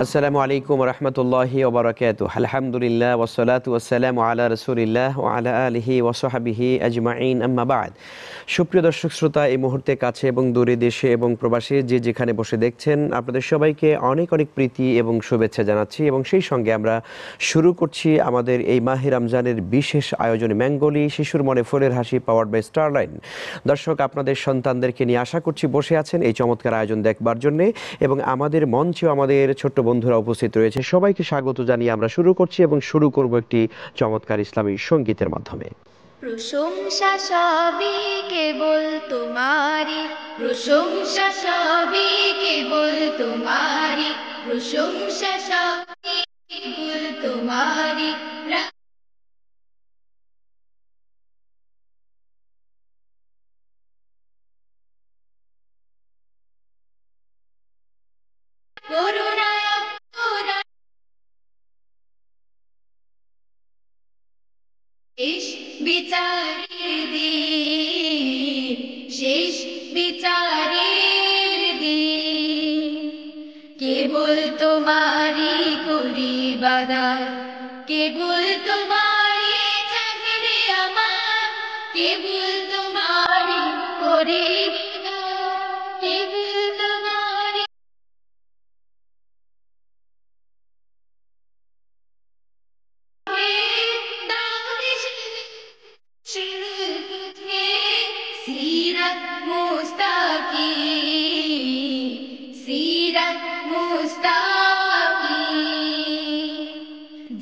আসসালামু আলাইকুম রহমতুল্লাহি ওয়া বারাকাতুহু। আলহামদুলিল্লাহ ওয়াসসালাতু ওয়াসসালামু আলা রাসূলিল্লাহ ওয়া আলা আলিহি ওয়া সাহবিহি আজমাইন, আম্মা বা'দ। সুপ্রিয় দর্শক শ্রোতা, এই মুহূর্তে কাছে এবং দূরে, দেশে এবং প্রবাসে যে যেখানে বসে দেখছেন, আপনাদের সবাইকে অনেক অনেক প্রীতি এবং শুভেচ্ছা জানাচ্ছি। এবং সেই সঙ্গে আমরা শুরু করছি আমাদের এই মাহে রমজানের বিশেষ আয়োজন ম্যাঙ্গোলি শিশুর মনে ফুলের হাসি, পাওয়ার্ড বাই স্টারলাইন। দর্শক, আপনাদের সন্তানদেরকে নিয়ে আশা করছি বসে আছেন এই চমৎকার আয়োজন দেখবার জন্যে, এবং আমাদের মঞ্চেও আমাদের ছোট্ট বন্ধুরা উপস্থিত রয়েছে। সবাইকে স্বাগত জানিয়ে আমরা শুরু করছি এবং শুরু করব একটি চমৎকার ইসলামী সঙ্গীতের মাধ্যমে। প্রশংসা সবই কেবল তোমারি, প্রশংসা সবই কেবল তোমারি, প্রশংসা সবই কেবল তোমারি। শেষ বিচারের দিন, শেষ বিচারের দিন, কেবল তোমারি করি বাদার, কেবল তোমারি চাকরি আমার, কেবল তোমারি করি বাদার, কেবল তোমারি সিরাত মুস্তাকিম, সিরাত মুস্তাকিম,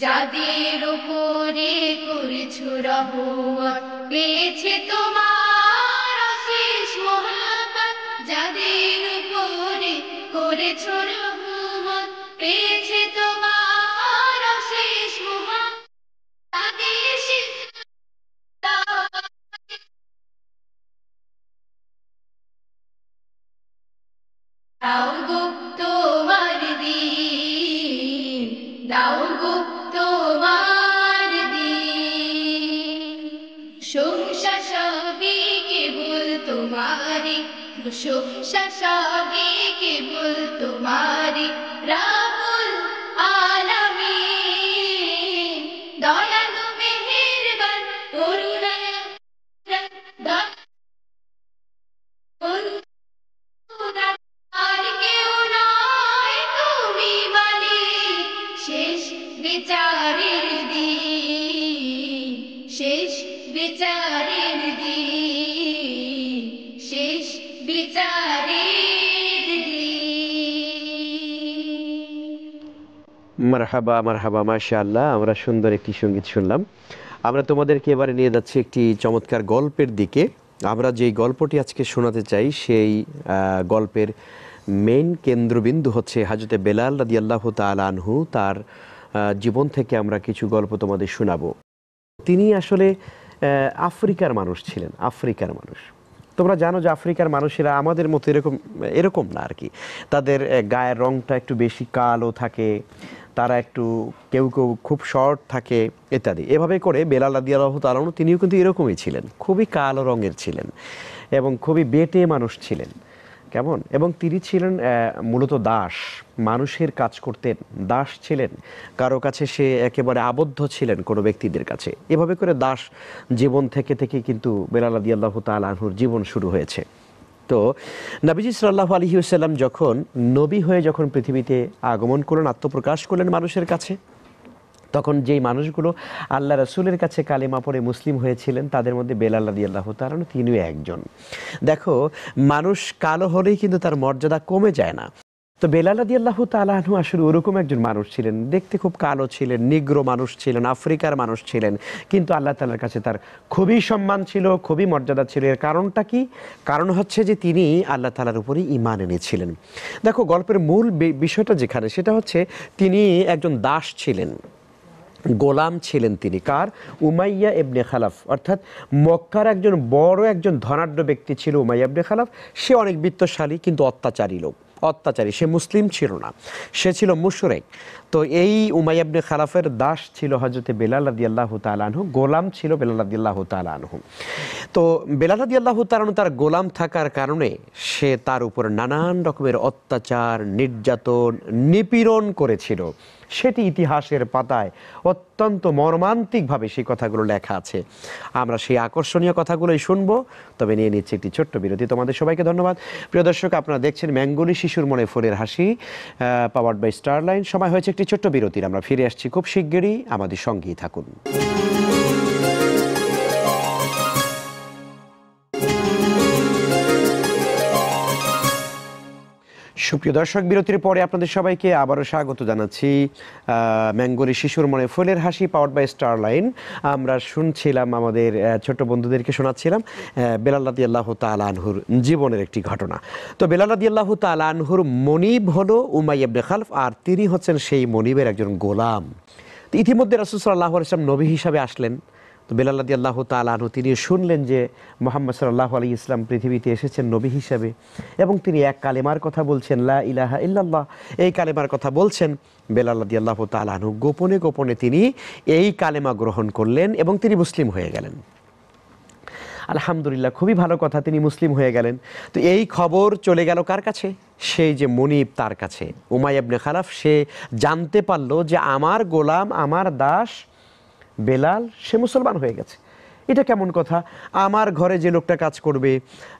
যাদের উপরে করেছো রহমত, পেয়েছে তোমার অশেষ মহব্বত, যাদের উপরে করেছো রহমত, পেয়েছে তোমার অশেষ মহব্বত, তাদের দাও গো তোমার দিন, দাও গো তোমার দিন। প্রশংসা সবই কেবল তোমারি, প্রশংসা সবই কেবল তোমারি। রাব্বুল আলামিন, দয়ালু মেহেরবান করুণা, আর কেউ নয় তুমি মালিক। শেষ বিচারের দিন, শেষ বিচারের দিন, শেষ বিচারের দিন। মারহাবা মারহাবা, মাশাআল্লাহ। আমরা সুন্দর একটি সঙ্গীত শুনলাম। আমরা তোমাদেরকে এবারে নিয়ে যাচ্ছি একটি চমৎকার গল্পের দিকে। আমরা যেই গল্পটি আজকে শোনাতে চাই, সেই গল্পের মেইন কেন্দ্রবিন্দু হচ্ছে হযরতে বেলাল রাদিয়াল্লাহু তাআলা আনহু। তার জীবন থেকে আমরা কিছু গল্প তোমাদের শোনাবো। তিনি আসলে আফ্রিকার মানুষ ছিলেন, আফ্রিকার মানুষ। তোমরা জানো যে আফ্রিকার মানুষেরা আমাদের মতো এরকম না আর কি। তাদের গায়ের রংটা একটু বেশি কালো থাকে, তারা একটু কেউ কেউ খুব শর্ট থাকে ইত্যাদি। এভাবে করে বেলাল রাদিয়াল্লাহু তাআলা আনহু তিনিও কিন্তু এরকমই ছিলেন, খুবই কালো রঙের ছিলেন এবং খুবই বেঁটে মানুষ ছিলেন, কেমন। এবং তিনি ছিলেন মূলত দাস, মানুষের কাজ করতেন, দাস ছিলেন। কারো কাছে সে একেবারে আবদ্ধ ছিলেন, কোনো ব্যক্তিদের কাছে। এভাবে করে দাস জীবন থেকে থেকে কিন্তু বেলাল রাদিয়াল্লাহু তাআলা আনহুর জীবন শুরু হয়েছে। তো নবীজি সাল্লাল্লাহু আলাইহি ওয়াসাল্লাম যখন নবী হয়ে যখন পৃথিবীতে আগমন করলেন, আত্মপ্রকাশ করলেন মানুষের কাছে, তখন যেই মানুষগুলো আল্লাহ রাসূলের কাছে কালেমা পড়ে মুসলিম হয়েছিলেন, তাদের মধ্যে বেলাল রাদিয়াল্লাহু তাআলা আনহু তিনিও একজন। দেখো, মানুষ কালো হলেই কিন্তু তার মর্যাদা কমে যায় না। তো বেলাল রাদিয়াল্লাহু তাআলা আনহু আসলে ওরকম একজন মানুষ ছিলেন, দেখতে খুব কালো ছিলেন, নিগ্রো মানুষ ছিলেন, আফ্রিকার মানুষ ছিলেন, কিন্তু আল্লাহ তাআলার কাছে তার খুবই সম্মান ছিল, খুবই মর্যাদা ছিল। এর কারণটা কি? কারণ হচ্ছে যে তিনি আল্লাহ তাআলার উপরেই ঈমান এনেছিলেন। দেখো, গল্পের মূল বিষয়টা যেখানে, সেটা হচ্ছে তিনি একজন দাস ছিলেন, গোলাম ছিলেন। তিনি কার? উমাইয়া ইবনে খালাফ, অর্থাৎ মক্কার একজন বড় একজন ধনাঢ্য ব্যক্তি ছিল উমাইয়া ইবনে খালাফ। সে অনেক বিত্তশালী কিন্তু অত্যাচারী লোক, অত্যাচারী, সে মুসলিম ছিল না, সে ছিল মুশরিক। তো এই উমাইয়া ইবনে খালাফের দাস ছিল হযরতে বেলাল রাদিয়াল্লাহু তাআলা আনহু, গোলাম ছিল বেলাল রাদিয়াল্লাহু তাআলা আনহু। তো বেলাল রাদিয়াল্লাহু তাআলা আনহু তার গোলাম থাকার কারণে সে তার উপর নানান রকমের অত্যাচার, নির্যাতন, নিপীড়ন করেছিল। সেটি ইতিহাসের পাতায় অত্যন্ত মর্মান্তিকভাবে সেই কথাগুলো লেখা আছে। আমরা সেই আকর্ষণীয় কথাগুলোই শুনবো। তবে নিয়ে নিচ্ছে একটি ছোট্ট বিরতি। তোমাদের সবাইকে ধন্যবাদ। প্রিয় দর্শক, আপনারা দেখছেন ম্যাঙ্গোলি শিশুর মনে ফুলের হাসি, পাওয়ার্ড বাই স্টারলাইন। সময় হয়েছে একটি ছোট্ট বিরতির। আমরা ফিরে আসছি খুব শিগগিরই, আমাদের সঙ্গেই থাকুন। সুপ্রিয় দর্শক, বিরতির পরে আপনাদের সবাইকে আবারও স্বাগত জানাচ্ছি ম্যাঙ্গোলি শিশুর মনে ফুলের হাসি, পাওয়ার্ড বাই স্টারলাইন। আমরা শুনছিলাম, আমাদের ছোট বন্ধুদেরকে শোনাচ্ছিলাম বেলাল রাদিয়াল্লাহু তাআলা আনহুর জীবনের একটি ঘটনা। তো বেলাল রাদিয়াল্লাহু তাআলা আনহুর মনিব হলো উমাইয়া ইবনে খালফ, আর তিনি হচ্ছেন সেই মনিবের একজন গোলাম। তো ইতিমধ্যে রাসূল সাল্লাল্লাহু আলাইহি ওয়াসাল্লাম নবী হিসাবে আসলেন। তো বেলাল রাদিয়াল্লাহু তাআলা আনহু তিনি শুনলেন যে মুহাম্মদ সাল্লাল্লাহু আলাইহি ইসলাম পৃথিবীতে এসেছেন নবী হিসাবে, এবং তিনি এক কালেমার কথা বলছেন, লা ইলাহা ইল্লাল্লাহ, এই কালেমার কথা বলছেন। বেলাল রাদিয়াল্লাহু তাআলা আনহু গোপনে গোপনে তিনি এই কালেমা গ্রহণ করলেন এবং তিনি মুসলিম হয়ে গেলেন। আলহামদুলিল্লাহ, খুবই ভালো কথা, তিনি মুসলিম হয়ে গেলেন। তো এই খবর চলে গেল কার কাছে? সেই যে মনিব, তার কাছে। উমাইয়া ইবনে খালাফ সে জানতে পারলো যে আমার গোলাম, আমার দাস বেলাল সে মুসলমান হয়ে গেছে। এটা কেমন কথা? আমার ঘরে যে লোকটা কাজ করবে,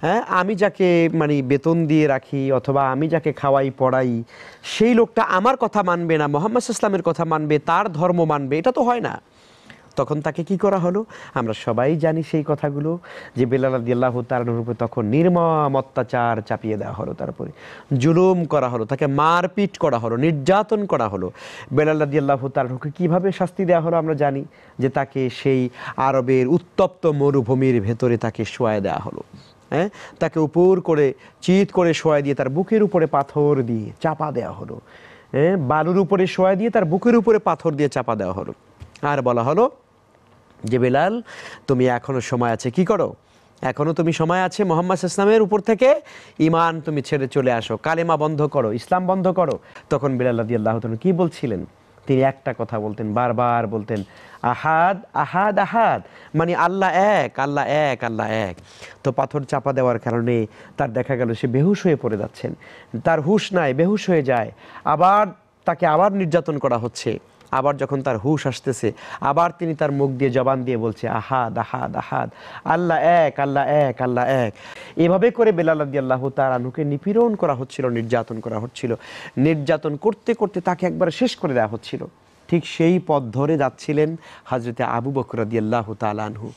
হ্যাঁ, আমি যাকে মানে বেতন দিয়ে রাখি অথবা আমি যাকে খাওয়াই পড়াই, সেই লোকটা আমার কথা মানবে না, মুহাম্মদ ইসলামের কথা মানবে, তার ধর্ম মানবে, এটা তো হয় না। তখন তাকে কি করা হলো? আমরা সবাই জানি সেই কথাগুলো, যে বেলাল রাদিয়াল্লাহু তাআলার উপর তখন নির্মম অত্যাচার চাপিয়ে দেওয়া হলো, তারপরে জুলুম করা হলো, তাকে মারপিট করা হলো, নির্যাতন করা হলো। বেলাল রাদিয়াল্লাহু তাআলাকে কিভাবে শাস্তি দেওয়া হলো আমরা জানি, যে তাকে সেই আরবের উত্তপ্ত মরুভূমির ভেতরে তাকে শোয়ায় দেওয়া হলো। হ্যাঁ, তাকে উপর করে চিৎ করে শোয়ায় দিয়ে তার বুকের উপরে পাথর দিয়ে চাপা দেওয়া হলো। হ্যাঁ, বালুর উপরে শোয়ায় দিয়ে তার বুকের উপরে পাথর দিয়ে চাপা দেওয়া হলো। আর বলা হলো যে বেলাল, তুমি এখনো সময় আছে, কি করো, এখনো তুমি সময় আছে মুহাম্মদ ইসলামের উপর থেকে ঈমান তুমি ছেড়ে চলে আসো, কালেমা বন্ধ করো, ইসলাম বন্ধ করো। তখন বেলাল রাদিয়াল্লাহু তাআলা কি বলছিলেন? তিনি একটা কথা বলতেন, বারবার বলতেন, আহাদ আহাদ আহাদ, মানে আল্লাহ এক, আল্লাহ এক, আল্লাহ এক। তো পাথর চাপা দেওয়ার কারণে তার দেখা গেল সে বেহুশ হয়ে পড়ে যাচ্ছেন, তার হুঁশ নাই, বেহুশ হয়ে যায়। আবার তাকে আবার নির্যাতন করা হচ্ছে। আবার যখন তার হুঁশ আসতেছে, আবার তিনি তার মুখ দিয়ে জবান দিয়ে বলছে, আহাদ আহাদ আহাদ, আল্লাহ এক, আল্লাহ এক, আল্লাহ এক। এভাবে করে বেলাল রাদিয়াল্লাহু তাআলা আনহুকে নিপীড়ন করা হচ্ছিল, নির্যাতন করা হচ্ছিল। নির্যাতন করতে করতে তাকে একবার শেষ করে দেওয়া হচ্ছিল। ঠিক সেই পথ ধরে যাচ্ছিলেন হযরতে আবু বকর রাদিয়াল্লাহু তাআলা আনহু।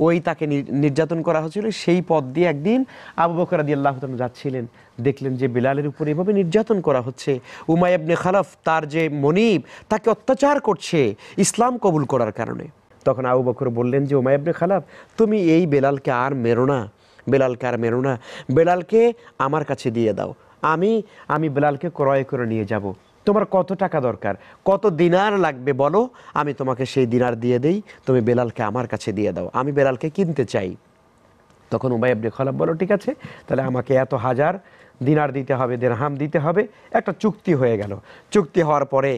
ওই তাকে নির্যাতন করা হচ্ছিল, সেই পথ দিয়ে একদিন আবু বকর রাদিয়াল্লাহু তাআলা যাচ্ছিলেন, দেখলেন যে বেলালের উপর এভাবে নির্যাতন করা হচ্ছে। উমাইয়া ইবনে খালাফ, তার যে মনিব, তাকে অত্যাচার করছে ইসলাম কবুল করার কারণে। তখন আবু বকর বললেন যে উমাইয়া ইবনে খালাফ, তুমি এই বেলালকে আর মেরো না, বেলালকে আর মেরো না, বেলালকে আমার কাছে দিয়ে দাও, আমি বেলালকে ক্রয় করে নিয়ে যাব। তোমার কত টাকা দরকার, কত দিনার লাগবে বলো, আমি তোমাকে সেই দিনার দিয়ে দেই, তুমি বেলালকে আমার কাছে দিয়ে দাও, আমি বেলালকে কিনতে চাই। তখন উমাইয়া ইবনে খালাফ বলো, ঠিক আছে, তাহলে আমাকে এত হাজার দিনার দিতে হবে, দিরহাম দিতে হবে। একটা চুক্তি হয়ে গেল। চুক্তি হওয়ার পরে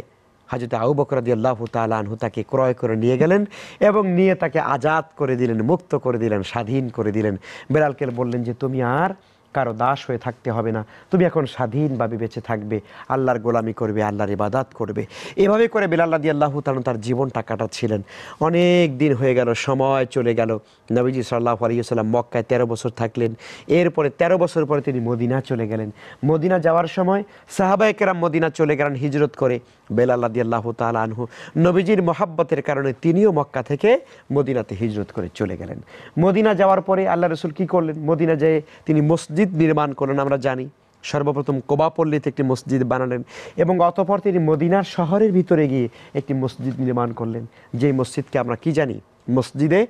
হযরত আবু বকর রাদিয়াল্লাহু তাআলা আনহু তাকে ক্রয় করে নিয়ে গেলেন এবং নিয়ে তাকে আজাদ করে দিলেন, মুক্ত করে দিলেন, স্বাধীন করে দিলেন। বেলালকে বললেন যে তুমি আর কারো দাস হয়ে থাকতে হবে না, তুমি এখন স্বাধীনভাবে বেঁচে থাকবে, আল্লাহর গোলামি করবে, আল্লাহর ইবাদত করবে। এভাবে করে বেলাল রাদিয়াল্লাহু তাআলা তার জীবনটা কাটাচ্ছিলেন। অনেক দিন হয়ে গেল, সময় চলে গেল। নবীজি সাল্লাল্লাহু আলাইহি ওয়াসাল্লাম মক্কায় 13 বছর থাকলেন। এরপরে 13 বছর পরে তিনি মদিনা চলে গেলেন। মদিনা যাওয়ার সময় সাহাবায়ে কেরাম মদিনা চলে গেলেন হিজরত করে। বেলাল রাদিয়াল্লাহু তাআলা আনহু নবীজির মহব্বতের কারণে তিনিও মক্কা থেকে মদিনাতে হিজরত করে চলে গেলেন। মদিনা যাওয়ার পরে আল্লাহ রাসূল কি করলেন? মদিনা যেয়ে তিনি মসজিদ নির্মাণ করলেন। আমরা জানি সর্বপ্রথম কোবা পল্লীতে একটি মসজিদ বানালেন এবং অতঃপর তিনি মদিনার শহরের ভিতরে গিয়ে একটি মসজিদ নির্মাণ করলেন, যেই মসজিদকে আমরা কি জানি? মসজিদে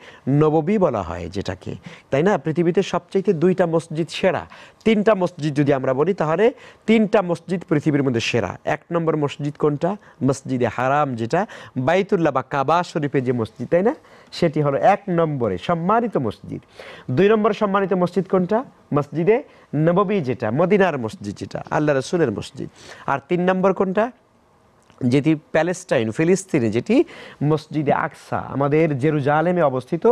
নববী বলা হয় যেটাকে, তাই না? পৃথিবীতে সবচাইতে 2টা মসজিদ সেরা, 3টা মসজিদ যদি আমরা বলি তাহলে 3টা মসজিদ পৃথিবীর মধ্যে সেরা। 1 নম্বর মসজিদ কোনটা? মসজিদে হারাম, যেটা বাইতুল্লাহ বা কাবা শরীফে যে মসজিদ, তাই না? সেটি হলো 1 নম্বরে সম্মানিত মসজিদ। 2 নম্বর সম্মানিত মসজিদ কোনটা? মসজিদে নববী, যেটা মদিনার মসজিদ, যেটা আল্লাহ রসুলের মসজিদ। আর 3 নম্বর কোনটা? যেটি প্যালেস্টাইন, ফিলিস্তিনে, যেটি মসজিদে আকসা, আমাদের জেরুজালেমে অবস্থিত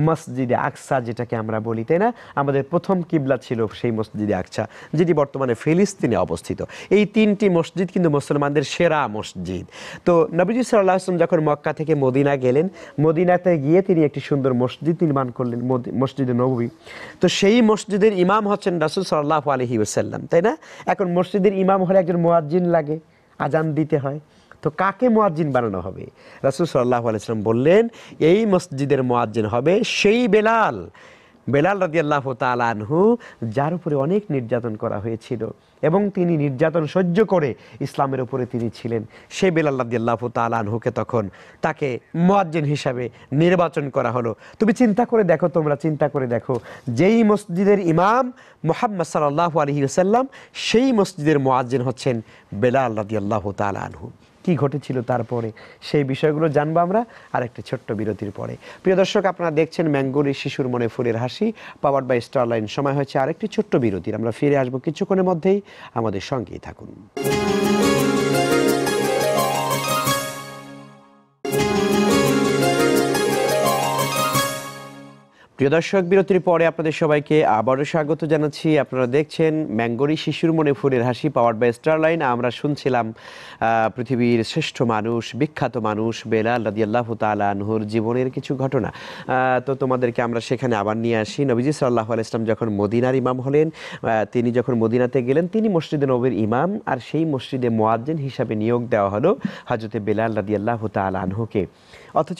মসজিদে আকসা যেটাকে আমরা বলি, তাই না? আমাদের প্রথম কিবলা ছিল সেই মসজিদে আকসা, যেটি বর্তমানে ফিলিস্তিনে অবস্থিত। এই 3টি মসজিদ কিন্তু মুসলমানদের সেরা মসজিদ। তো নবীজি সাল্লাল্লাহু আলাইহি ওয়াসাল্লাম যখন মক্কা থেকে মদিনা গেলেন, মদিনাতে গিয়ে তিনি একটি সুন্দর মসজিদ নির্মাণ করলেন, মসজিদে নববী। তো সেই মসজিদের ইমাম হচ্ছেন রাসূল সাল্লাল্লাহু আলাইহি ওয়াসাল্লাম, তাই না? এখন মসজিদের ইমাম হলে একজন মুয়াজ্জিন লাগে, আজান দিতে হয়। তো কাকে মুয়াজ্জিন বানানো হবে? রাসূল সাল্লাল্লাহু আলাইহি ওয়াসাল্লাম বললেন, এই মসজিদের মুয়াজ্জিন হবে সেই বেলাল, বেলাল রাদিয়াল্লাহু তাআলা আনহু, যার উপরে অনেক নির্যাতন করা হয়েছিল এবং তিনি নির্যাতন সহ্য করে ইসলামের উপরে তিনি ছিলেন। সেই বেলাল রাদিয়াল্লাহু তাআলা আনহুকে তখন তাকে মুয়াজ্জিন হিসাবে নির্বাচন করা হলো। তুমি চিন্তা করে দেখো, তোমরা চিন্তা করে দেখো, যেই মসজিদের ইমাম মুহাম্মদ সাল্লাল্লাহু আলাইহি ওয়াসাল্লাম, সেই মসজিদের মুয়াজ্জিন হচ্ছেন বেলাল রাদিয়াল্লাহু তাআলা আনহু। কি ঘটেছিল তারপরে, সেই বিষয়গুলো জানবো আমরা আরেকটি ছোট্ট বিরতির পরে। প্রিয় দর্শক, আপনারা দেখছেন ম্যাঙ্গোরি শিশুর মনে ফুলের হাসি, পাওয়ার্ড বাই স্টারলাইন। সময় হচ্ছে আরেকটি ছোট্ট বিরতির। আমরা ফিরে আসবো কিছুক্ষণের মধ্যেই, আমাদের সঙ্গেই থাকুন। প্রিয় দর্শক, বিরতির পরে আপনাদের সবাইকে আবারও স্বাগত জানাচ্ছি। আপনারা দেখছেন ম্যাঙ্গোরি শিশুর মনে ফুলের হাসি, পাওয়ার্ড বাই স্টারলাইন। আমরা শুনছিলাম পৃথিবীর শ্রেষ্ঠ মানুষ, বিখ্যাত মানুষ বেলাল রাদিয়াল্লাহু তাআলা আনহুর জীবনের কিছু ঘটনা। তো তোমাদেরকে আমরা সেখানে আবার নিয়ে আসি। নবীজি সাল্লাল্লাহু আলাইহি ওয়াসাল্লাম যখন মদিনার ইমাম হলেন, তিনি যখন মদিনাতে গেলেন, তিনি মসজিদে নববীর ইমাম, আর সেই মসজিদে মুয়াজ্জিন হিসাবে নিয়োগ দেওয়া হলো হযরতে বেলাল রাদিয়াল্লাহু তাআলা আনহুকে। অথচ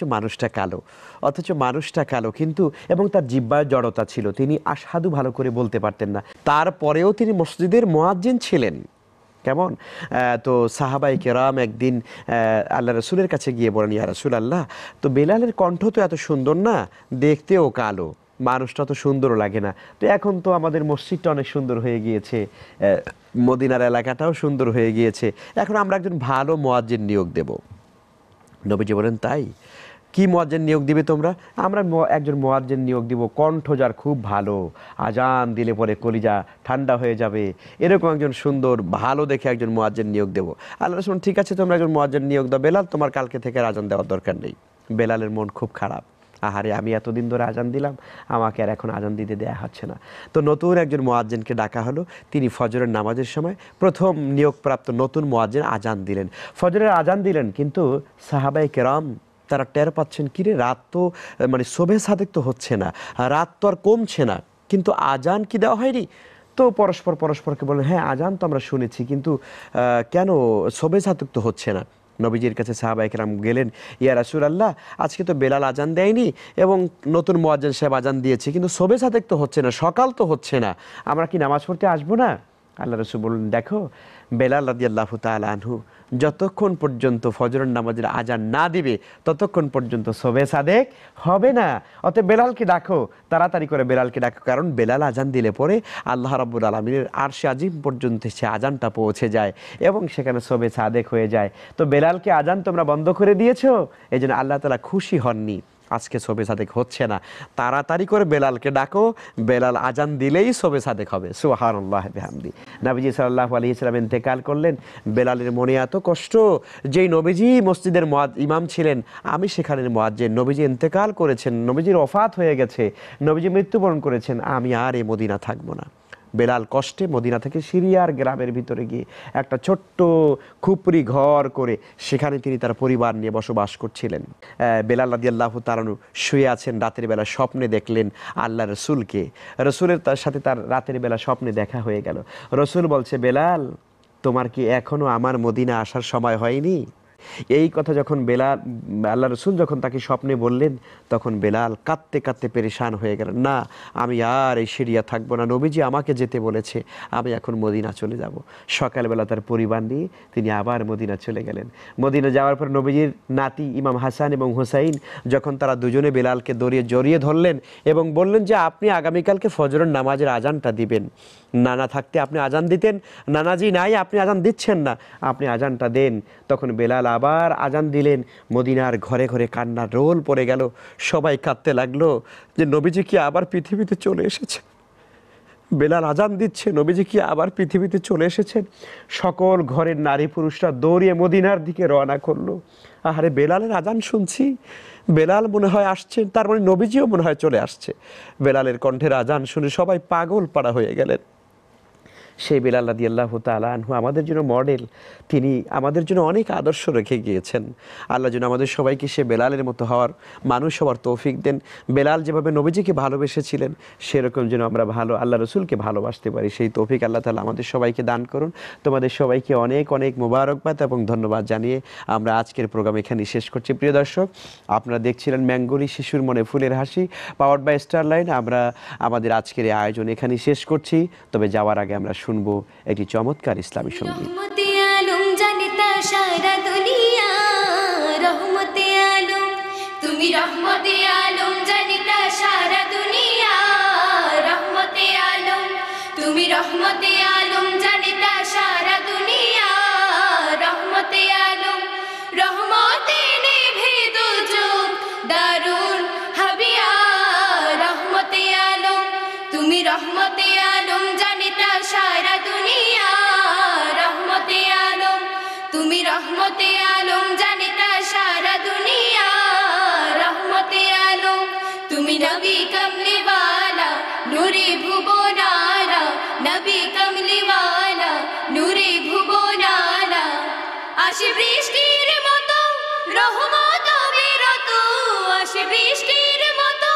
মানুষটা কালো কিন্তু, এবং তার জিহ্বায় জড়তা ছিল, তিনি আশহাদু ভালো করে বলতে পারতেন না, তারপরেও তিনি মসজিদের মুয়াজ্জিন ছিলেন। কেমন? তো সাহাবায়ে কেরাম একদিন আল্লাহ রসুলের কাছে গিয়ে বলেন, ইয়া রাসূলুল্লাহ, তো বেলালের কণ্ঠ তো এত সুন্দর না, দেখতেও কালো, মানুষটা তো সুন্দরও লাগে না, তো এখন তো আমাদের মসজিদটা অনেক সুন্দর হয়ে গিয়েছে, মদিনার এলাকাটাও সুন্দর হয়ে গিয়েছে, এখন আমরা একজন ভালো মুয়াজ্জিন নিয়োগ দেব। নবীজি বলেন, তাই? কি মুয়াজ্জিন নিয়োগ দিবে তোমরা? আমরা একজন মুয়াজ্জিন নিয়োগ দিব, কণ্ঠ যার খুব ভালো, আজান দিলে পরে কলিজা ঠান্ডা হয়ে যাবে, এরকম একজন সুন্দর ভালো দেখে একজন মুয়াজ্জিন নিয়োগ দেব। আল্লাহ রাসূল, ঠিক আছে, তোমরা একজন মুয়াজ্জিন নিয়োগ দাও। বেলাল, তোমার কালকে থেকে আজান দেওয়ার দরকার নেই। বেলালের মন খুব খারাপ, আহারে, আমি এতদিন ধরে আজান দিলাম, আমাকে আর এখন আজান দিতে দেয়া হচ্ছে না। তো নতুন একজন মুয়াজ্জিনকে ডাকা হলো। তিনি ফজরের নামাজের সময় প্রথম নিয়োগপ্রাপ্ত নতুন মুয়াজ্জিন আজান দিলেন, ফজরের আজান দিলেন। কিন্তু সাহাবায়ে কেরাম তারা টের পাচ্ছেন, কিরে, রাত তো মানে শোবে সাদেক তো হচ্ছে না, রাত তো আর কমছে না, কিন্তু আজান কি দেওয়া হয়নি? তো পরস্পরকে বলেন, হ্যাঁ, আজান তো আমরা শুনেছি, কিন্তু কেন শোবে সাদেক তো হচ্ছে না? নবীজির কাছে সাহাবায়ে কেরাম গেলেন, ইয়া রাসূলুল্লাহ, আজকে তো বেলাল আজান দেয়নি এবং নতুন মুয়াজ্জিন সাহেব আজান দিয়েছে, কিন্তু শোবে সাদেক তো হচ্ছে না, সকাল তো হচ্ছে না, আমরা কি নামাজ পড়তে আসবো না? আল্লাহ রাসূল বললেন, দেখো, বেলাল রাদিয়াল্লাহু তাআলা আনহু যতক্ষণ পর্যন্ত ফজরের নামাজের আজান না দিবে ততক্ষণ পর্যন্ত শোবে সাদেক হবে না। অতএব বেলালকে ডাকো, তাড়াতাড়ি করে বেলালকে ডাকো, কারণ বেলাল আজান দিলে পরে আল্লাহ রাব্বুল আলামিনের আরশে আজিম পর্যন্ত সে আজানটা পৌঁছে যায় এবং সেখানে শোবে সাদেক হয়ে যায়। তো বেলালকে আজান তোমরা বন্ধ করে দিয়েছো, এই জন্য আল্লাহ তাআলা খুশি হননি, আজকে শোবে সাদেক হচ্ছে না, তাড়াতাড়ি করে বেলালকে ডাকো, বেলাল আজান দিলেই শোবে সাদেক হবে। সুবহানাল্লাহ বিহামদি। নবীজি সাল্লাল্লাহু আলাইহি ওয়াসাল্লাম ইন্তেকাল করলেন, বেলালের মনে এত কষ্ট, যেই নবীজি মসজিদের ইমাম ছিলেন, আমি সেখানের মুয়াজ্জিন, নবীজি ইন্তেকাল করেছেন, নবীজির ওফাত হয়ে গেছে, নবীজি মৃত্যুবরণ করেছেন, আমি আর এই মদিনা থাকবো না। বেলাল কষ্টে মদিনা থেকে সিরিয়ার গ্রামের ভিতরে গিয়ে একটা ছোট্ট খুপড়ি ঘর করে সেখানে তিনি তার পরিবার নিয়ে বসবাস করছিলেন। বেলাল রাদিয়াল্লাহু তাআলা শুয়ে আছেন, রাতের বেলা স্বপ্নে দেখলেন আল্লাহ রসুলকে, রসুলের তার সাথে তার রাতের বেলা স্বপ্নে দেখা হয়ে গেল। রসুল বলছে, বেলাল, তোমার কি এখনো আমার মদিনা আসার সময় হয়নি? এই কথা যখন বেলাল, আল্লাহ রসুল যখন তাকে স্বপ্নে বললেন, তখন বেলাল কাঁদতে কাঁদতে পেরেশান হয়ে গেলেন। না, আমি আর এই সিরিয়া থাকবো না, নবীজি আমাকে যেতে বলেছে, আমি এখন মদিনা চলে যাব। সকালবেলা তার পরিবার নিয়ে তিনি আবার মদিনা চলে গেলেন। মদিনা যাওয়ার পর নবীজির নাতি ইমাম হাসান এবং হুসাইন যখন তারা দুজনে বেলালকে জড়িয়ে ধরলেন এবং বললেন যে আপনি আগামীকালকে ফজরের নামাজের আজানটা দিবেন। নানা থাকতে আপনি আজান দিতেন, নানাজি নাই, আপনি আজান দিচ্ছেন না, আপনি আজানটা দেন। তখন বেলাল আবার আজান দিলেন। মদিনার ঘরে ঘরে কান্নার রোল পড়ে গেল, সবাই কাঁদতে লাগলো যে নবীজি কি আবার পৃথিবীতে চলে এসেছে। বেলাল আজান দিচ্ছে, নবীজি কি আবার পৃথিবীতে চলে এসেছেন। সকল ঘরের নারী পুরুষরা দৌড়িয়ে মদিনার দিকে রওনা করলো। আরে বেলালের আজান শুনছি, বেলাল মনে হয় আসছেন, তার মানে নবীজিও মনে হয় চলে আসছে। বেলালের কণ্ঠের আজান শুনে সবাই পাগল পাড়া হয়ে গেলেন। সেই বেলাল রাদিয়াল্লাহু তাআলা আনহু আমাদের জন্য মডেল, তিনি আমাদের জন্য অনেক আদর্শ রেখে গিয়েছেন। আল্লাহ যেন আমাদের সবাইকে সে বেলালের মতো হওয়ার, মানুষ হওয়ার তৌফিক দেন। বেলাল যেভাবে নবীজিকে ভালোবেসেছিলেন, সেরকম যেন আমরা আল্লাহ রসুলকে ভালোবাসতে পারি, সেই তৌফিক আল্লাহ তাআলা আমাদের সবাইকে দান করুন। তোমাদের সবাইকে অনেক অনেক মোবারকবাদ এবং ধন্যবাদ জানিয়ে আমরা আজকের প্রোগ্রাম এখানে শেষ করছি। প্রিয় দর্শক, আপনারা দেখছিলেন ম্যাঙ্গোলি, শিশুর মনে ফুলের হাসি, পাওয়ার্ড বাই স্টারলাইন। আমরা আমাদের আজকের এই আয়োজন এখানে শেষ করছি। তবে যাওয়ার আগে আমরা শুনবো একটি চমৎকার ইসলামী সঙ্গীত। রহমতে আলম জানিতা সারা দুনিয়া, রহমতে আলম তুমি, রহমতে আলম জানিতা সারা দুনিয়া, রহমতে আলম তুমি, রহমতে আলম জানিতা সারা দুনিয়া, রহমতে আলম রহমতে নেভে দুজক দারুন হাবিয়া, রহমতে আলম তুমি, রহমতে আলম জানিতা সারা দুনিয়া, রহমতে আলম তুমি, রহমতে আলম জানিতা সারা দুনিয়া, রহমতে আলম তুমি, নবী কমলিওয়ালা নূরে ভুবনালা, নবী কমলিওয়ালা নূরে ভুবনালা, আসে বৃষ্টির মতো রহমত বিরত, আসে বৃষ্টির মতো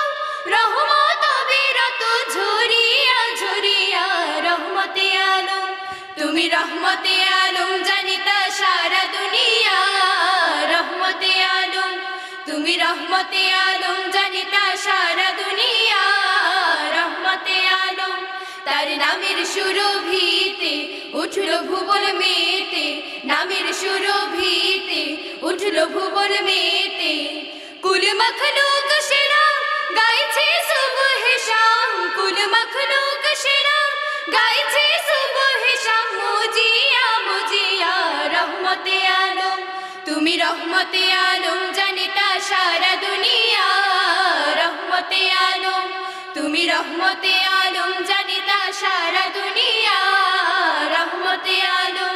রহমত বিরত, ঝরিয়া ঝরিয়া, রহমতে আলম তুমি, রহমতে আলম জানিতা সারা দুনিয়া, রহমতে আলম তুমি, রহমতে আলম জানিতা সারা দুনিয়া, রহমতে আলম তার নামের সুরভিতে উঠলো ভুবন মেতে, নামের সুরভিতে উঠলো ভুবন মেতে, কুল মখলুক সেরা গাইছে সুবহে শাম, কুল মখলুক সেরা গাইছে সুবহে শাম, মুজিয়া মুজিয়া, রহমতে আলম তুমি, রহমতে আলম জানিতা সারা দুনিয়া, রহমতে আলম তুমি, রহমতে আলম জানিতা সারা দুনিয়া, রহমতে আলম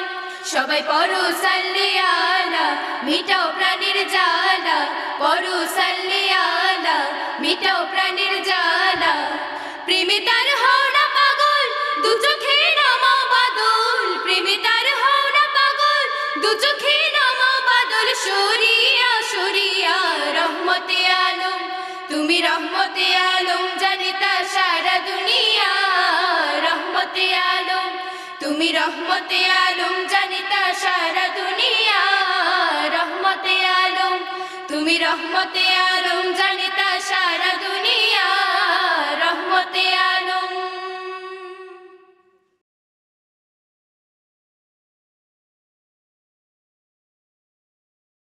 সবাই পড়ো সাল্লি আলা, মিটাও প্রাণীর জ্বালা, পড়ো সাল্লি আলা, মিটাও প্রাণীর জ্বালা, প্রেমে তার হও না পাগল, দু চোখে নামা বাদল, প্রেমে তার হও না পাগল, দু চোখে নামা বাদল, সরিয়া সরিয়া, রহমতে আলম তুমি, রহমতে আলম জানিতা সারা দুনিয়া, রহমতে আলম তুমি, রহমতে আলম জানিতা সারা দুনিয়া, রহমতে আলম তুমি, রহমতে আলম জানিতা সারা দুনিয়া,